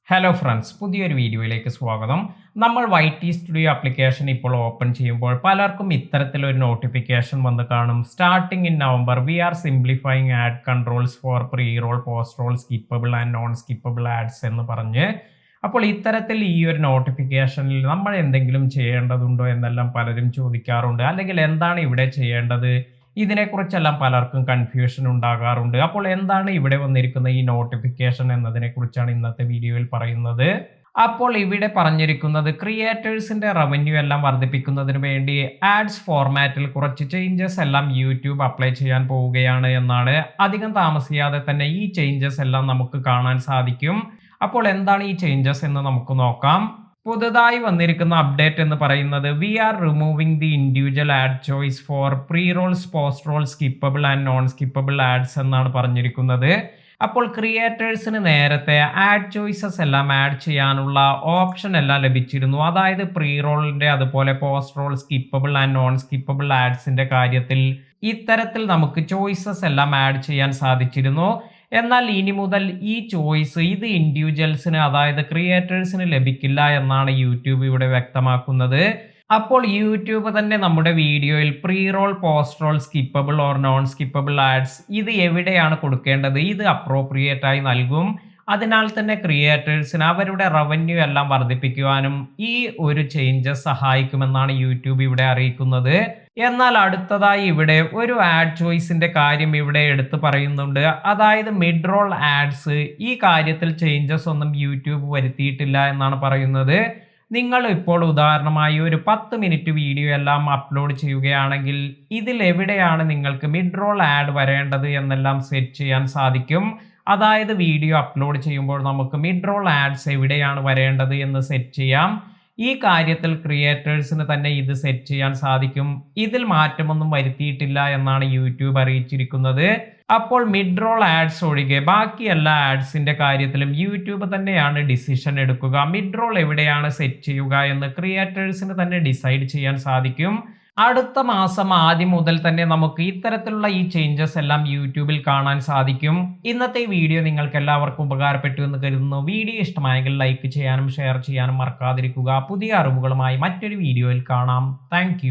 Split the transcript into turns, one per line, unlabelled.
Hello friends, പുതിയൊരു വീഡിയോയിലേക്ക് സ്വാഗതം. നമ്മൾ YT സ്റ്റുഡിയോ ആപ്ലിക്കേഷൻ ഇപ്പോൾ ഓപ്പൺ ചെയ്യുമ്പോൾ പലർക്കും ഇത്തരത്തിലൊരു നോട്ടിഫിക്കേഷൻ വന്ന് കാണും. Starting in November we are simplifying ad controls for pre roll, post roll, skippable and non skippable ads എന്ന് പറഞ്ഞ്. അപ്പോൾ ഇത്തരത്തിൽ ഈ ഒരു നോട്ടിഫിക്കേഷനിൽ നമ്മൾ എന്തെങ്കിലും ചെയ്യേണ്ടതുണ്ടോ എന്നെല്ലാം പലരും ചോദിക്കാറുണ്ട്. അല്ലെങ്കിൽ എന്താണ് ഇവിടെ ചെയ്യേണ്ടത്, ഇതിനെക്കുറിച്ചെല്ലാം പലർക്കും കൺഫ്യൂഷൻ ഉണ്ടാകാറുണ്ട്. അപ്പോൾ എന്താണ് ഇവിടെ വന്നിരിക്കുന്ന ഈ നോട്ടിഫിക്കേഷൻ എന്നതിനെക്കുറിച്ചാണ് ഇന്നത്തെ വീഡിയോയിൽ പറയുന്നത്. അപ്പോൾ ഇവിടെ പറഞ്ഞിരിക്കുന്നത് ക്രിയേറ്റേഴ്സിന്റെ റവന്യൂ എല്ലാം വർദ്ധിപ്പിക്കുന്നതിന് വേണ്ടി ആഡ്സ് ഫോർമാറ്റിൽ കുറച്ച് ചേഞ്ചസ് എല്ലാം യൂട്യൂബ് അപ്ലൈ ചെയ്യാൻ പോവുകയാണ് എന്നാണ്. അധികം താമസിയാതെ തന്നെ ഈ ചേഞ്ചസ് എല്ലാം നമുക്ക് കാണാൻ സാധിക്കും. അപ്പോൾ എന്താണ് ഈ ചേഞ്ചസ് എന്ന് നമുക്ക് നോക്കാം. പുതുതായി വന്നിരിക്കുന്ന അപ്ഡേറ്റ് എന്ന് പറയുന്നത് we are removing the individual ad choice for pre rolls, post roll, skippable and non skippable ads എന്നാണ് പറഞ്ഞിരിക്കുന്നത്. അപ്പോൾ ക്രിയേറ്റേഴ്സിന് നേരത്തെ ആഡ് ചോയ്സസ് എല്ലാം ആഡ് ചെയ്യാനുള്ള ഓപ്ഷൻ എല്ലാം ലഭിച്ചിരുന്നു. അതായത് പ്രീ റോളിന്റെ അതുപോലെ post roll, skippable and non skippable ആഡ്സിന്റെ കാര്യത്തിൽ ഇത്തരത്തിൽ നമുക്ക് ചോയ്സസ് എല്ലാം ആഡ് ചെയ്യാൻ സാധിച്ചിരുന്നു. എന്നാൽ ഇനി മുതൽ ഈ ചോയ്സ് ഇത് ഇൻഡിവിജ്വൽസിന്, അതായത് ക്രിയേറ്റേഴ്സിന് ലഭിക്കില്ല എന്നാണ് യൂട്യൂബ് ഇവിടെ വ്യക്തമാക്കുന്നത്. അപ്പോൾ യൂട്യൂബ് തന്നെ നമ്മുടെ വീഡിയോയിൽ pre roll, post roll, skippable or non skippable ads ഇത് എവിടെയാണ് കൊടുക്കേണ്ടത്, ഇത് അപ്രോപ്രിയേറ്റ് ആയി നൽകും. അതിനാൽ തന്നെ ക്രിയേറ്റേഴ്സിന് അവരുടെ റവന്യൂ എല്ലാം വർദ്ധിപ്പിക്കുവാനും ഈ ഒരു ചേഞ്ചസ് സഹായിക്കുമെന്നാണ് യൂട്യൂബ് ഇവിടെ അറിയിക്കുന്നത്. എന്നാൽ അടുത്തതായി ഇവിടെ ഒരു ആഡ് ചോയ്സിന്റെ കാര്യം ഇവിടെ എടുത്തു പറയുന്നുണ്ട്. അതായത് മിഡ് റോൾ ആഡ്സ്, ഈ കാര്യത്തിൽ ചേഞ്ചസ് ഒന്നും യൂട്യൂബ് വരുത്തിയിട്ടില്ല എന്നാണ് പറയുന്നത്. നിങ്ങൾ ഇപ്പോൾ ഉദാഹരണമായി ഒരു 10 മിനിറ്റ് വീഡിയോ എല്ലാം അപ്ലോഡ് ചെയ്യുകയാണെങ്കിൽ ഇതിൽ എവിടെയാണ് നിങ്ങൾക്ക് മിഡ് റോൾ ആഡ് വരേണ്ടത് എന്നെല്ലാം സെറ്റ് ചെയ്യാൻ സാധിക്കും. അതായത് വീഡിയോ അപ്ലോഡ് ചെയ്യുമ്പോൾ നമുക്ക് മിഡ് റോൾ ആഡ്സ് എവിടെയാണ് വരേണ്ടത് എന്ന് സെറ്റ് ചെയ്യാം. ഈ കാര്യത്തിൽ ക്രിയേറ്റേഴ്സിന് തന്നെ ഇത് സെറ്റ് ചെയ്യാൻ സാധിക്കും. ഇതിൽ മാറ്റമൊന്നും വരുത്തിയിട്ടില്ല എന്നാണ് യൂട്യൂബ് അറിയിച്ചിരിക്കുന്നത്. അപ്പോൾ മിഡ് റോൾ ആഡ്സ് ഒഴികെ ബാക്കി എല്ലാ ആഡ്സിന്റെ കാര്യത്തിലും യൂട്യൂബ് തന്നെയാണ് ഡിസിഷൻ എടുക്കുക. മിഡ് റോൾ എവിടെയാണ് സെറ്റ് ചെയ്യുക എന്ന് ക്രിയേറ്റേഴ്സിന് തന്നെ ഡിസൈഡ് ചെയ്യാൻ സാധിക്കും. അടുത്ത മാസം ആദ്യം മുതൽ തന്നെ നമുക്ക് ഇത്തരത്തിലുള്ള ഈ ചേഞ്ചസ് എല്ലാം യൂട്യൂബിൽ കാണാൻ സാധിക്കും. ഇന്നത്തെ വീഡിയോ നിങ്ങൾക്ക് എല്ലാവർക്കും ഉപകാരപ്പെട്ടു എന്ന് കരുതുന്നു. വീഡിയോ ഇഷ്ടമായെങ്കിൽ ലൈക്ക് ചെയ്യാനും ഷെയർ ചെയ്യാനും മറക്കാതിരിക്കുക. പുതിയ അറിവുകളുമായി മറ്റൊരു വീഡിയോയിൽ കാണാം. താങ്ക്